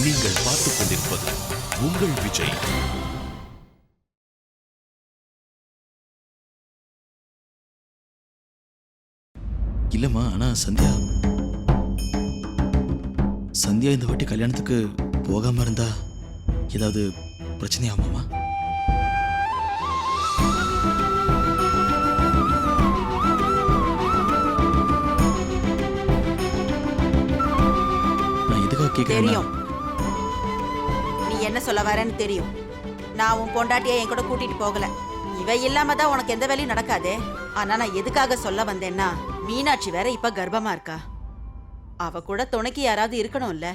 நீங்கள் பார்த்துக் கொண்டிருப்பது உங்கள் விஜய். இல்லம்மா, ஆனா சந்தியா இந்த வாட்டி கல்யாணத்துக்கு போகாம இருந்தா ஏதாவது பிரச்சனையாகுமாமா? நான் எதுக்காக கேட்கிறேன்? தெரியும் நீ என்ன சொல்ல வரேன்னு தெரியும். நான் உன் பொண்டாட்டியை என் கூட கூட்டிட்டு போகல. இவ இல்லாம தான் உனக்கு எந்த வேலையும் நடக்காதே. ஆனா நான் எதுக்காக சொல்ல வந்தேன்னா, மீனாட்சி வேற இப்ப கர்ப்பமா இருக்கா. அவ கூட துணைக்கு யாராவது இருக்கணும்ல.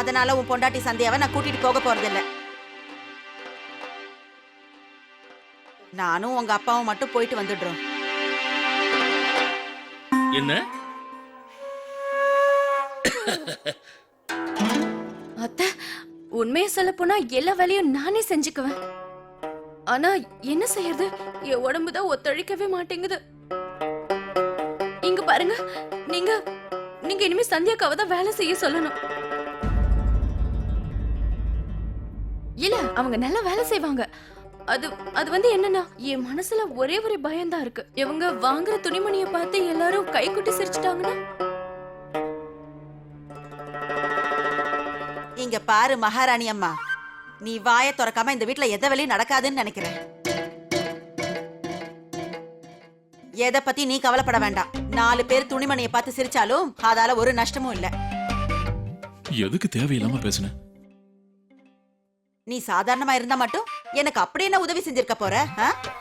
அதனால உன் பொண்டாட்டி சந்தியாவை நான் கூட்டிட்டு போக போறதில்ல. நானும் உங்க அப்பாவும் மட்டும் போயிட்டு வந்துடுறோம். என்ன அத்தை, உண்மையை சொல்ல போனா எல்லா வேலையும் நானே செஞ்சுக்குவேன். ஆனா என்ன செய்யறது, என் உடம்புதான் ஒத்துழைக்கவே மாட்டேங்குது. இங்க பாருங்க, நீங்க நீங்க இனிமே சந்தியாக்காவை தான் வேலை செய்ய சொல்லணும். இல்ல, அவங்க நல்லா வேலை செய்வாங்க. அது அது வந்து என்னன்னா, என் மனசுல ஒரே ஒரு பயம்தான் இருக்கு. இவங்க வாங்குற துணிமணிய பார்த்து எல்லாரும் கை குட்டி சிரிச்சிட்டாங்கன்னா. இங்க பாரு மகாராணி அம்மா, நீ வாயை திறக்காம இந்த வீட்டுல எந்த வேலையும் நடக்காதுன்னு நினைக்கிறேன். எதை பத்தி நீ கவலைப்பட வேண்டாம். 4 பேர் துணிமணியை பார்த்து சிரிச்சாலும் அதால ஒரு நஷ்டமும் இல்ல. எதுக்கு தேவையில்லாம பேசுன? நீ சாதாரணமா இருந்தா மட்டும் எனக்கு அப்படி என்ன உதவி செஞ்சிருக்க போற?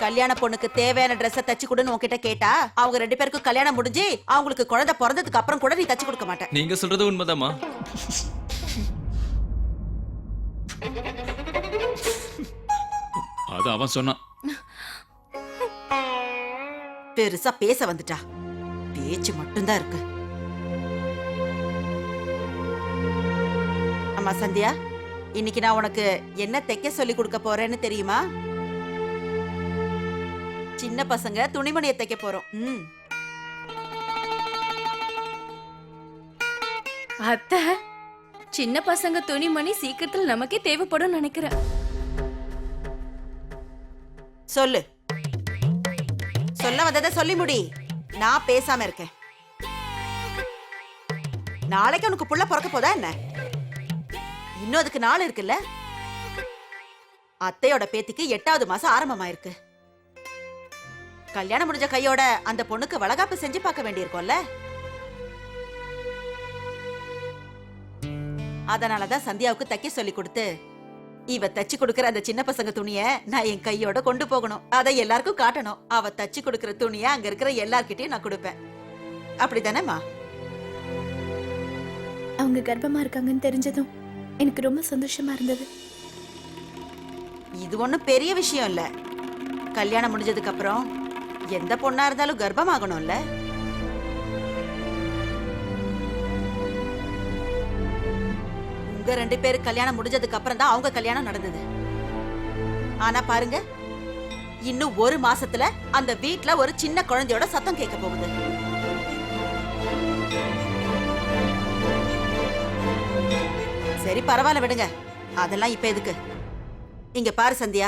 கல்யாண பொண்ணுக்கு தேவையான ட்ரெஸ் தச்சு கொடுன்னு உன்கிட்ட கேட்டா, அவங்க 2 பேருக்கும் கல்யாணம் முடிஞ்சு அவங்களுக்கு குழந்தை பிறந்ததுக்கு அப்புறம் கூட நீ தச்சு கொடுக்க மாட்டேன். நீங்க சொல்றது உண்மைதாமா? அது அவன் சொன்னான். பெருசா பேச வந்துட்டா. பேச்சு மட்டும்தான் இருக்கு. அம்மா சந்தியா, இன்னைக்கு நான் உனக்கு என்ன தைக்க சொல்லி கொடுக்க போறேன்னு தெரியுமா? சின்ன பசங்க துணிமணியை தைக்க போறோம். அத்தை, சின்ன பசங்க துணிமணி சீக்கிரத்துல நமக்கே தேவைப்படும் நினைக்கிறேன். சொல்லு, சொல்ல வந்ததை சொல்லி முடி. நான் பேசாம இருக்கேன். நாளைக்கு உனக்கு புள்ள பிறக்க போதா என்ன? இன்னும் அதுக்கு நாள் இருக்குல்ல. அத்தையோட பேத்திக்கு 8வது மாசம் ஆரம்பமாயிருக்கு. கல்யாணம் முடிஞ்ச கையோட அந்த பொண்ணுக்கு வளகாப்பு செஞ்சு பார்க்க வேண்டியிருக்கோம்ல. அதனாலதான் சந்தியாவுக்கு தைக்க சொல்லி கொடுத்து, இவ தச்சு கொடுக்கற அந்த சின்ன பசங்க துணிய நான் என் கையோட கொண்டு போகணும். அதை எல்லாருக்கும் காட்டணும். அவ தச்சு கொடுக்கற துணிய அங்க இருக்கிற எல்லார்கிட்டயும் நான் கொடுப்பேன். அப்படித்தானேம்மா? அவங்க கர்ப்பமா இருக்காங்கன்னு தெரிஞ்சதும் எனக்கு ரொம்ப சந்தோஷமா இருந்தது. இது ஒண்ணும் பெரிய விஷயம் இல்ல. கல்யாணம் முடிஞ்சதுக்கு அப்புறம் எந்த பொண்ணா இருந்தாலும் கர்ப்பமாகணும்ல. உங்க 2 பேரு கல்யாணம் முடிஞ்சதுக்கு அப்புறம் தான் அவங்க கல்யாணம் நடந்தது. ஆனா பாருங்க, இன்னும் 1 மாசத்துல அந்த வீட்ல ஒரு சின்ன குழந்தையோட சத்தம் கேட்க போகுது. சரி, பரவாயில்ல விடுங்க. அதெல்லாம் இப்ப எதுக்கு? இங்க பாரு சந்தியா,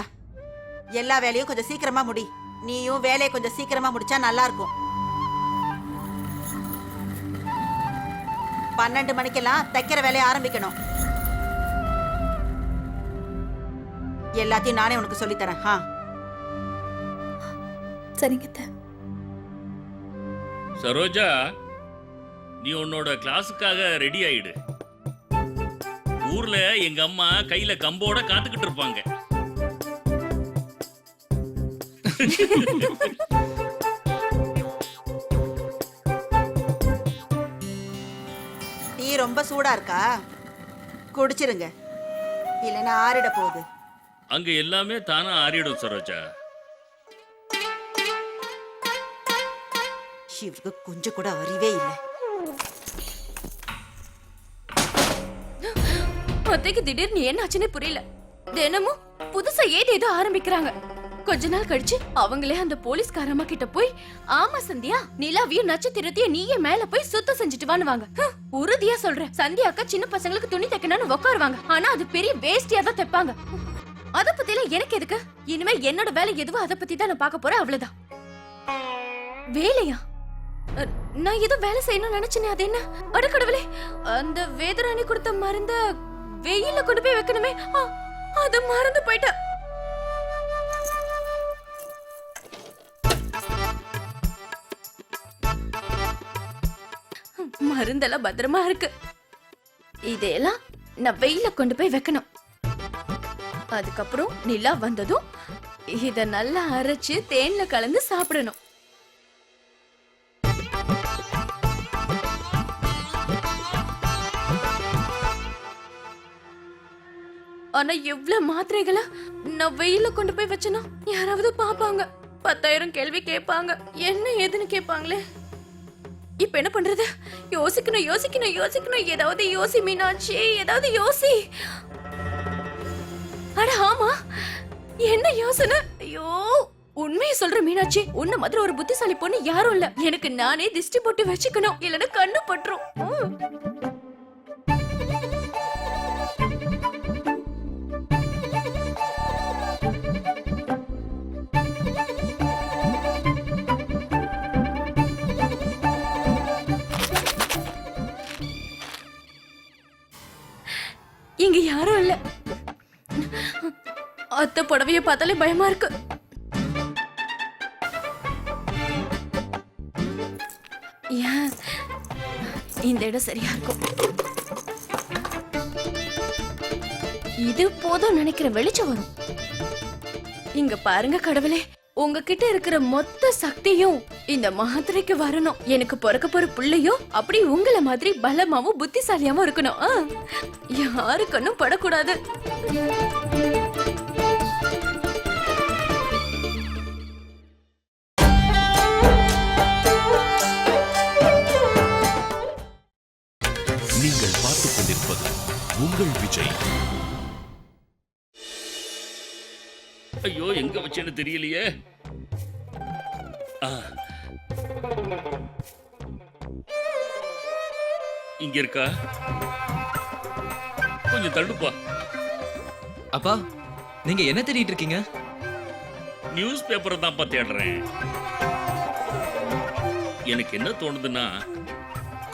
எல்லா வேலையும் கொஞ்சம் சீக்கிரமா முடி. நீயும் வேலையை கொஞ்சம் சீக்கிரமா முடிச்சா நல்லா இருக்கும். 12 மணிக்கெல்லாம் தைக்கிற வேலையை ஆரம்பிக்கணும். எல்லாத்தையும் நானே உனக்கு சொல்லித்தரேன். சரிங்க. சரோஜா, நீ உன்னோட கிளாஸுக்காக ரெடி ஆயிடு. ஊர்ல எங்க அம்மா கையில கம்போட காத்துக்கிட்டு இருப்பாங்க. டீ ரொம்ப சூடா இருக்கா? குடிச்சிருங்க, இல்லைன்னா ஆறிட போகுது. அங்க எல்லாமே தானா ஆறிடும் சரோஜா. இவருக்கு கொஞ்சம் கூட அறிவே இல்லை. அத்தைக்கு திடீர்னு என்ன ஆச்சுன்னு புரியல. தினமும் புதுசா ஏதேதோ ஆரம்பிக்கிறாங்க. கொஞ்ச நாள் கழிச்சு அவங்களே அந்த போலீஸ்காரம்மா கிட்ட போய், ஆமா சந்தியா, நிலாவையும் நட்சத்திரத்தையும் நீயே மேல போய் சுத்தம் செஞ்சுட்டு வானுவாங்க. உறுதியா சொல்றேன், சந்தியா அக்கா சின்ன பசங்களுக்கு துணி தைக்கணும்னு உட்காருவாங்க. ஆனா அது பெரிய வேஸ்டியா தான் தைப்பாங்க. அத பத்தி எல்லாம் எனக்கு எதுக்கு? இனிமே என்னோட வேலை எதுவோ அத பத்தி தான் நான் பார்க்க போறேன், அவ்வளவுதான். வேலையா? நான் ஏதோ வேலை செய்யணும்னு நினைச்சேனே, அது என்ன? அடக்கடவுளே, அந்த வேதராணி கொடுத்த மருந்த வெயில கொண்டு போய் வைக்கணுமே, அத மறந்து போயிட்டேன். மருந்தெல்லாம் பத்திரமா இருக்கு. இதெல்லாம் நான் வெயில கொண்டு போய் வைக்கணும். அதுக்கப்புறம் நிலா வந்ததும் இத நல்லா அரைச்சு தேன்ல கலந்து சாப்பிடணும். ஆனா எவ்வளவு மாத்திரைகளை நான் வெயில கொண்டு போய் வச்சேனா யாராவது பாப்பாங்க, 10,000 கேள்வி கேட்பாங்க, என்ன ஏதுன்னு கேட்பாங்களே. இப்ப என்ன பண்றது? யோசிக்கணும் யோசிக்கணும் யோசிக்கணும். ஏதாவது யோசி மீனாட்சி, ஏதாவது யோசி. அட ஆமா, என்ன யோசனை? ஐயோ, உண்மையை சொல்ற மீனாட்சி, உன்ன மாதிரி ஒரு புத்திசாலி பொண்ணு யாரும் இல்ல. எனக்கு நானே திஷ்டி போட்டு வச்சுக்கணும், இல்லன்னா கண்ணு பற்றும். இங்க யாரும் இல்ல. அத்தை புடவைய பார்த்தாலே பயமா இருக்கு. ஏன் இந்த இடம் சரியா இருக்கும்? இது போதும் நினைக்கிற வெளிச்சம் வரும். இங்க பாருங்க கடவுளே, உங்ககிட்ட இருக்கிற மொத்த சக்தியும் இந்த மாத்திரைக்கு வரணும். எனக்கு பிறக்க போற பிள்ளையும் அப்படி உங்களை மாதிரி பலமாவும் புத்திசாலியாவும் இருக்கணும். யாரு கண்ணும் படக்கூடாது. நீங்கள் பார்த்துக் கொண்டிருப்பது உங்கள் விஜய். ஐயோ, எங்க வச்சேன்னு தெரியலையே. இங்க இருக்கா? கொஞ்சம் தள்ளுப்பா. அப்பா, நீங்க என்ன தேடிட்டு இருக்கீங்க? நியூஸ் பேப்பரை தான் தேடுறேன். எனக்கு என்ன தோணுதுன்னா,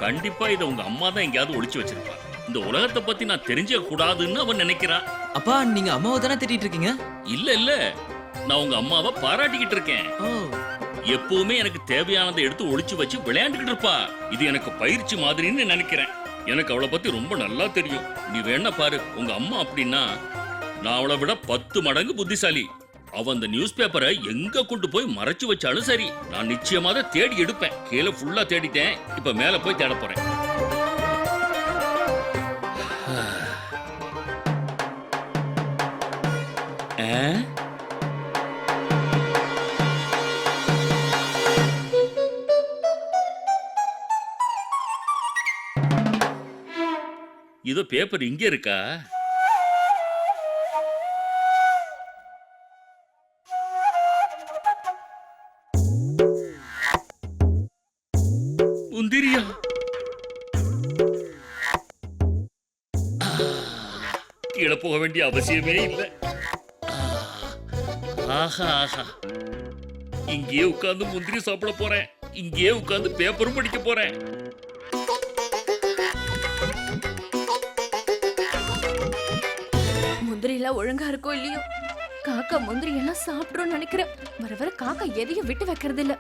கண்டிப்பா இதை உங்க அம்மா தான் எங்கேயாவது ஒளிச்சு வச்சிருப்பா. இந்த உலகத்தை பத்தி நான் தெரிஞ்ச கூடாதுன்னு அவன் நினைக்கிறான். அப்பா, நீங்க அம்மாவை தானே தேடிட்டு இருக்கீங்க? இல்ல இல்ல, நான் உங்க அம்மாவை பாராட்டிக்கிட்டு இருக்கேன். ஓ, எப்பவுமே எனக்கு தேவையானதை எடுத்து ஒளிச்சு வச்சு விளையாண்டுக்கிட்டு இருப்பா. இது எனக்கு பயிற்சி மாதிரின்னு நினைக்கிறேன். எனக்கு அவளை பத்தி ரொம்ப நல்லா தெரியும். நீ வேணா பாரு, உங்க அம்மா அப்படின்னா நான் அவளை விட 10 மடங்கு புத்திசாலி. அவ அந்த நியூஸ் பேப்பரை எங்க கொண்டு போய் மறைச்சு வச்சாலும் சரி, நான் நிச்சயமா அதை தேடி எடுப்பேன். கீழே ஃபுல்லா தேடிட்டேன், இப்ப மேல போய் தேட போறேன். இதோ பேப்பர் இங்க இருக்கா? முந்திரியா? கீழே போக வேண்டிய அவசியமே இல்லை. ஆஹா ஆஹா, இங்கேயே உட்கார்ந்து முந்திரி சாப்பிட போறேன். இங்கேயே உட்கார்ந்து பேப்பரும் படிக்க போறேன். முந்திரி எல்லாம் ஒழுங்கா இருக்கோ இல்லையோ, காக்கா முந்திரி எல்லாம் சாப்பிடும் நினைக்கிறேன். வர வர காக்கா எதையும் விட்டு வைக்கிறது இல்ல.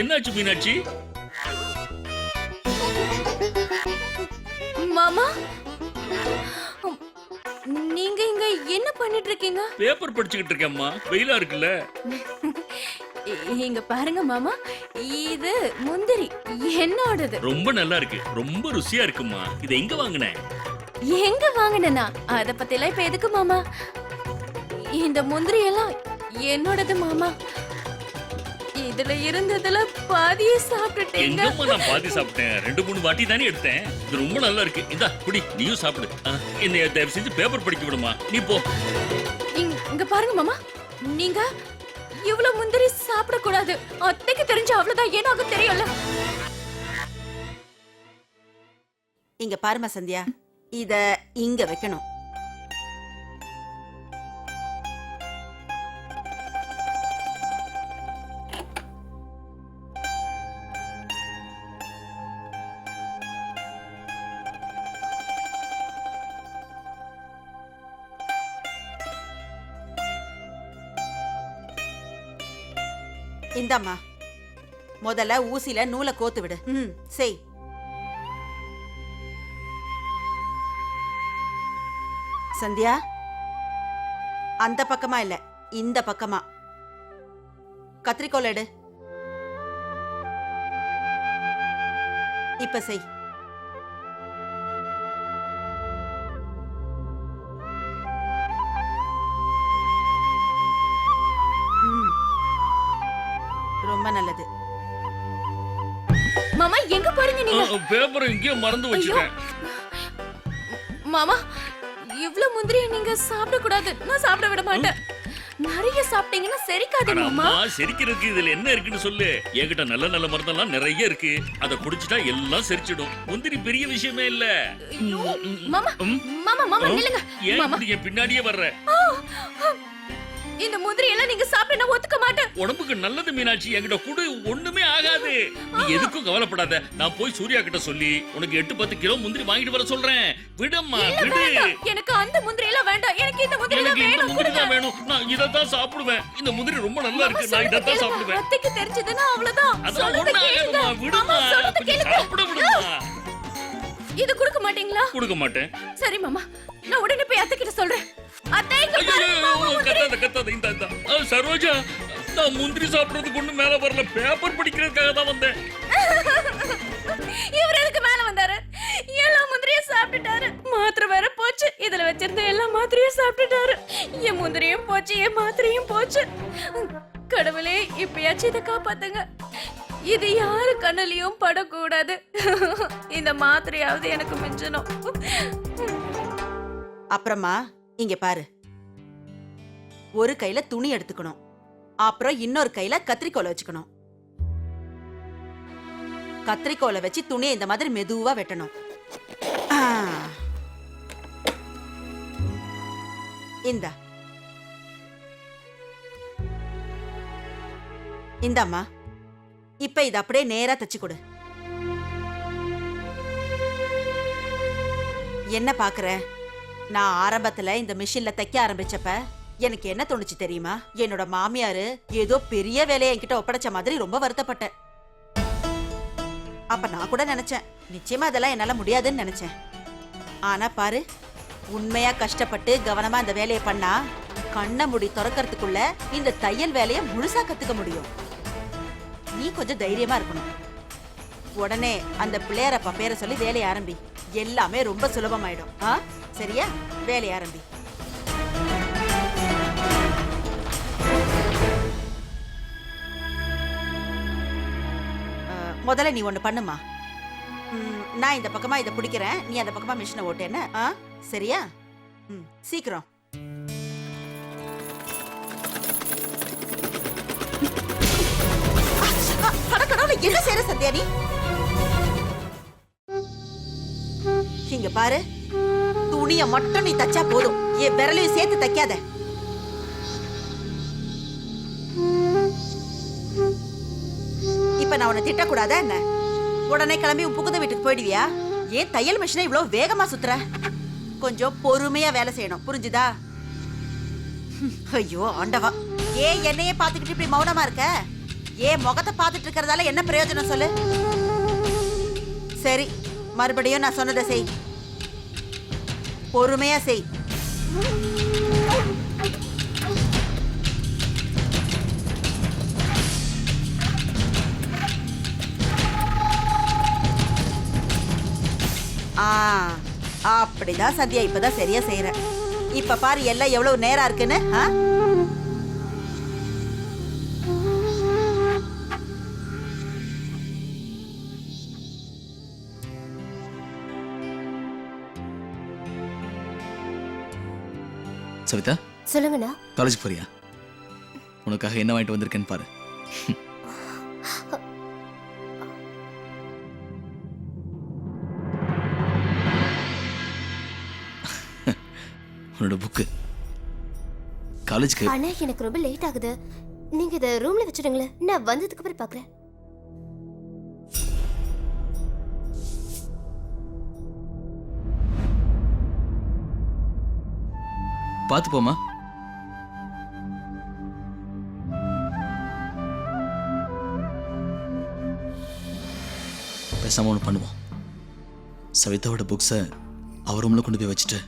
என்னாச்சு மீனாட்சி? மாமா, நீங்க இங்க என்ன பண்ணிட்டு இருக்கீங்க? பேப்பர் படிச்சுக்கிட்டு இருக்கேம்மா, வெயிலா இருக்குல்ல. இங்க பாருங்க மாமா, இது முந்திரி என்னோடது. ரொம்ப நல்லா இருக்கு, ரொம்ப ருசியா இருக்குமா. இதை எங்க வாங்குன? எங்க வாங்கினா அத பத்தி எல்லாம் இப்ப எதுக்கு மாமா? இந்த முந்திரி எல்லாம் என்னோடது மாமா. இதுல இருந்ததுல பாதியே சாப்பிட்டுட்டீங்க. எங்கம்மா நான் பாதி சாப்பிட்டேன், 2-3 வாட்டி தானே எடுத்தேன். இது ரொம்ப நல்லா இருக்கு. இந்தா குடி, நீயும் சாப்பிடு. என்ன தயவு செஞ்சு பேப்பர் படிக்க விடுமா, நீ போ. இங்க பாருங்க மாமா, நீங்க இவ்வளவு முந்திரி சாப்பிட கூடாது. அத்தைக்கு தெரிஞ்ச அவ்வளவுதான் ஏனாகும் தெரியும்ல. இங்க பாருமா சந்தியா, இத இங்க வைக்கணும். இந்தாம்மா, முதல்ல ஊசில நூலை கோத்து விடு. செய். சந்தியா, அந்த பக்கமா இல்ல, இந்த பக்கமா. கத்திரிக்கோல் எடு. இப்ப செய். ரொம்ப நல்லது. மாமா எங்க போறீங்க நீங்க? பேப்பர் இங்கேயே மறந்து வச்சிட்டேன். மாமா, இவ்வளவு முந்திரியை நீங்க சாப்பிட கூடாது. நான் சாப்பிட விட மாட்டேன். நிறைய சாப்பிட்டீங்கன்னா செரிக்காது மாமா. செரிக்கிறதுக்கு இதுல என்ன இருக்குன்னு சொல்லு. என்கிட்ட நல்ல நல்ல மருந்தெல்லாம் நிறைய இருக்கு. அத குடிச்சிட்டா எல்லாம் செரிச்சிடும். முந்திரி பெரிய விஷயமே இல்ல. மாமா மாமா மாமா நில்லுங்க. ஏன் என் பின்னாடியே வர்ற? இந்த முந்திரி எல்லாம் நீங்க சாப்பிட நான் ஒத்துக்க மாட்டேன். உடம்புக்கு நல்லது மீனாட்சி, என்கிட்ட குடு, ஒண்ணுமே ஆகாது. நீ எதுக்கும் கவலைப்படாத. நான் போய் சூர்யா கிட்ட சொல்லி உனக்கு 8-10 கிலோ முந்திரி வாங்கிட்டு வர சொல்றேன். விடம்மா, விடு. எனக்கு அந்த முந்திரி எல்லாம் வேண்டாம். எனக்கு இந்த முந்திரி எனக்கு இந்த முந்திரி வேணும். தான் வேணும். நான் இதத்தான் சாப்பிடுவேன். இந்த முந்திரி ரொம்ப நல்லா இருக்கு. நான் இதத்தான் சாப்பிடுவேன். அத்தைக்கு தெரிஞ்சதுன்னா அவ்வளவுதான். அதான் ஒண்ணு ஆகாதுமா, விடுமா. சாப்பிட விடுமா. இது கொடுக்க மாட்டீங்களா? கொடுக்க மாட்டேன். சரி மாமா, நான் உடனே போய் அத்தை கிட்ட சொல்றேன். அத்தை இங்க பாருங்க மாமா முந்திரி. கத்தாத இந்த சரோஜா, நான் முந்திரி சாப்பிடுறதுக்கு ஒண்ணு மேல வரல, பேப்பர் படிக்கிறதுக்காக தான் வந்தேன். இவர் எதுக்கு மேல வந்தாரு? எல்லா முந்திரியும் சாப்பிட்டுட்டாரு. மாத்திரை வேற போச்சு. இதுல வச்சிருந்த எல்லா மாத்திரையும் சாப்பிட்டுட்டாரு. என் முந்திரியும் போச்சு, என் மாத்திரையும் போச்சு. கடவுளே, இப்பயாச்சும் இதை காப்பாத்துங்க. இது யாரு கண்ணுலயும் படக்கூடாது. இந்த மாத்திரையாவது எனக்கு மிஞ்சணும். அப்புறமா இங்க பாரு, ஒரு கையில துணி எடுத்துக்கணும், அப்புறம் இன்னொரு கையில கத்திரிக்கோலை வச்சுக்கணும். கத்திரிக்கோலை வச்சு துணியை இந்த மாதிரி மெதுவா வெட்டணும். இந்தா இந்தாம்மா, இப்ப இது அப்படியே நேரா தச்சு கொடு. என்ன பாக்குற? நான் ஆரம்பத்துல இந்த மிஷின்ல தைக்க ஆரம்பிச்சப்ப எனக்கு என்ன தோணுச்சு தெரியுமா? என்னோட மாமியாரு ஏதோ பெரிய வேலையை என்கிட்ட ஒப்படைச்ச மாதிரி ரொம்ப வருத்தப்பட்டேன். அப்ப நான் கூட நினைச்சேன், நிச்சயமா அதெல்லாம் என்னால முடியாதுன்னு நினைச்சேன். ஆனா பாரு, உண்மையா கஷ்டப்பட்டு கவனமா இந்த வேலையை பண்ணா கண்ணை மூடி திறக்கிறதுக்குள்ள இந்த தையல் வேலையை முழுசா கத்துக்க முடியும். நீ கொஞ்சம் தைரியமா இருக்கணும். உடனே அந்த பிள்ளையாரப்பா பேரை சொல்லி வேலையை ஆரம்பி. எல்லாமே ரொம்ப சுலபமாயிடும். சரியா? வேலையை ஆரம்பி. முதல்ல நீ ஒண்ணு பண்ணுமா. நான் இந்த பக்கமா இதை பிடிக்கிறேன், நீ அந்த பக்கமா மிஷினை ஓட்டேன்னு. சரியா? சீக்கிரம். என்ன செய்யற சத்யா நீ? இங்க பாரு, துணிய மட்டும் நீ தச்சா போதும், என் விரலையும் சேர்த்து தைக்காத. இப்ப நான் உன்னை திட்டக்கூடாதா என்ன? உடனே கிளம்பி உன் புகுந்த வீட்டுக்கு போயிடுவியா? ஏன் தையல் மிஷினை இவ்வளவு வேகமா சுத்துற? கொஞ்சம் பொறுமையா வேலை செய்யணும், புரிஞ்சுதா? ஐயோ ஆண்டவா, ஏன் என்னையே பாத்துக்கிட்டு இப்படி மௌனமா இருக்க? ஏன் முகத்தை பாத்துட்டு இருக்கிறதால என்ன பிரயோஜனம் சொல்லு? சரி, மறுபடியும் நான் சொன்னதை செய். பொறுமையா செய். அப்படிதான் சத்யா, இப்பதான் சரியா செய்யற. இப்ப பாரு எல்லாம் எவ்வளவு நேரம் இருக்குன்னு. சவிதா சொல்லுங்கண்ணா. காலேஜ் போறியா? உனக்காக என்ன வாங்கிட்டு வந்திருக்கேன்னு பாரு. உன்னோட புக்கு. காலேஜ்க்கு ஆனா எனக்கு ரொம்ப லேட் ஆகுது. நீங்க இத ரூம்ல வச்சிடுங்களேன், நான் வந்ததுக்கு அப்புறம் பாக்குறேன். பார்த்து போமா. பேசாம ஒன்று பண்ணுவோம். சவிதாவோட புக்ஸை அவர் ரூம்ல கொண்டு போய் வச்சுட்டு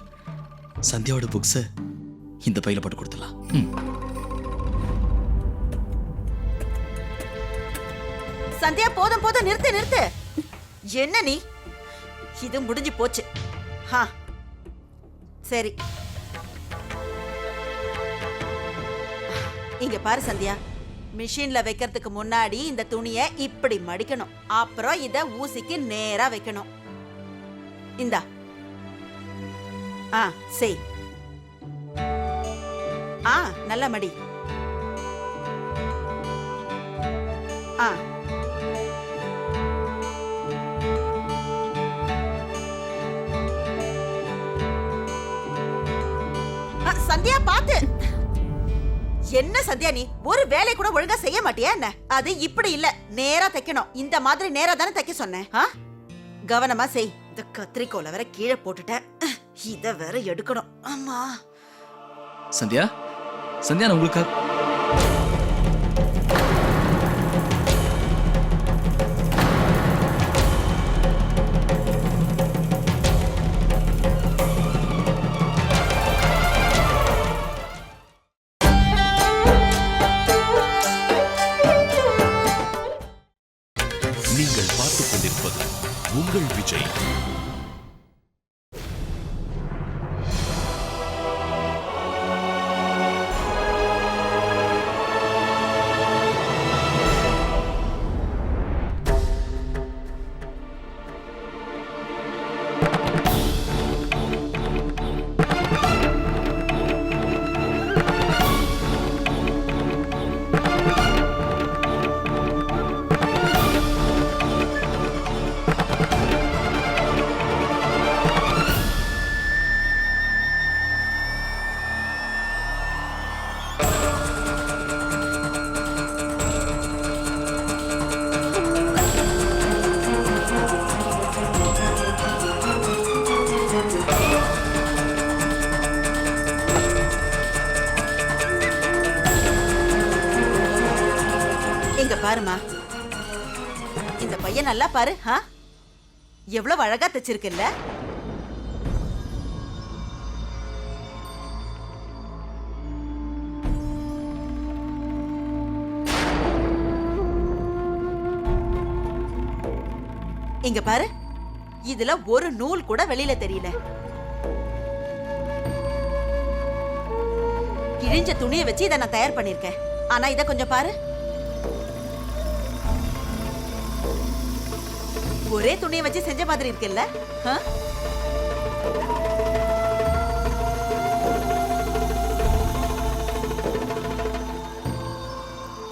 சந்தியாவோட புக்ஸை இந்த பையில போட்டு கொடுத்துடலாம். சந்தியா போதும் போதும், நிறுத்து நிறுத்து. என்ன நீ? இது முடிஞ்சு போச்சு. சரி, இங்க பாரு சந்தியா, மிஷின்ல வைக்கிறதுக்கு முன்னாடி இந்த துணியை இப்படி மடிக்கணும். அப்புறம் இத ஊசிக்கு நேரா வைக்கணும். இந்தா. செய். நல்ல மடி. சந்தியா பாத்து. என்ன சந்தியா நீ ஒரு வேலை கூட ஒழுங்கா செய்ய மாட்டியா என்ன? அது இப்படி இல்ல, நேரா தைக்கணும். இந்த மாதிரி நேரா தானே தைக்க சொன்னேன். கவனமா செய். இந்த கத்திரிக்கோலை வேற கீழே போட்டுட்டேன், இத வேற எடுக்கணும். ஆமா சந்தியா, சந்தியா நான் உங்களுக்கு நீங்கள் பார்த்துக் கொண்டிருப்பது உங்கள் விஜய். இங்க பாருமா, இந்த பையன் நல்லா பாரு. எவ்வளவு அழகா தச்சிருக்குல்ல. இங்க பாரு, இதுல ஒரு நூல் கூட வெளியில தெரியல. கிழிஞ்ச துணியை வச்சு இதை நான் தயார் பண்ணிருக்கேன். ஆனா இத கொஞ்சம் பாரு, ஒரே துணியை வச்சு செஞ்ச மாதிரி இருக்குல்ல.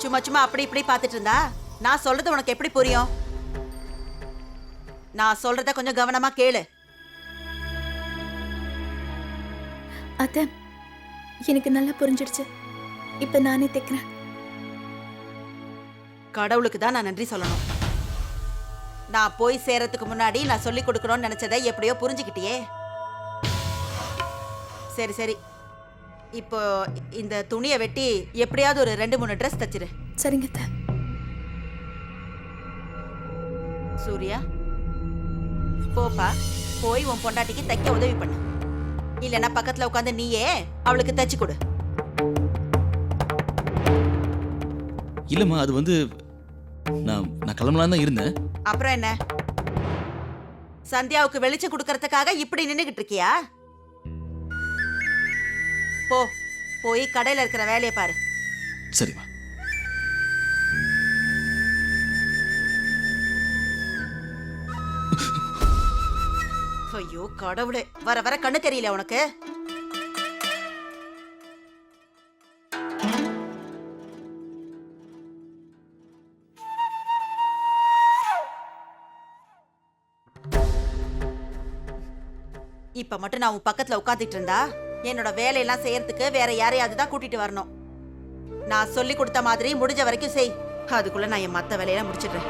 சும்மா சும்மா அப்படி இப்படி பார்த்துட்டு இருந்தா நான் சொல்றது உனக்கு எப்படி புரியும்? நான் சொல்றத கொஞ்சம் கவனமா கேளு. அத்தை, எனக்கு நல்லா புரிஞ்சிடுச்சு. இப்ப நானே தைக்கிறேன். கடவுளுக்கு தான் நான் நன்றி சொல்லணும். நான் போய் சேரத்துக்கு முன்னாடி நான் சொல்லி கொடுக்கணும்னு நினைச்சதை எப்படியோ புரிஞ்சுக்கிட்டியே. சரி சரி, இப்போ இந்த துணியை வெட்டி எப்படியாவது ஒரு 2-3 ட்ரெஸ் தச்சிரு. சரிங்க அத்தை. சூர்யா, போப்பா, போய் உன் பொண்டாட்டிக்கு தைக்க உதவி பண்ணு. இல்லைன்னா பக்கத்துல உட்காந்து நீயே அவளுக்கு தச்சு கொடு. இல்லம்மா, அது வந்து நான் கிளம்பலாம் தான் இருந்தேன். அப்புறம் என்ன, சந்தியாவுக்கு வெளிச்சம் கொடுக்கறதுக்காக இப்படி நின்னுகிட்டு இருக்கியா? போ, போய் கடையில இருக்கிற வேலையை பாரு. சரிம்மா. ஐயோ கடவுளே, வர வர கண்ணு தெரியல உனக்கு. இப்ப மட்டும் நான் உன் பக்கத்துல உட்காந்துட்டு இருந்தா என்னோட வேலையெல்லாம் செய்யறதுக்கு வேற யாரையாவது தான் கூட்டிட்டு வரணும். நான் சொல்லி கொடுத்த மாதிரி முடிஞ்ச வரைக்கும் செய். அதுக்குள்ள நான் என் மத்த வேலையெல்லாம் முடிச்சிடுறேன்.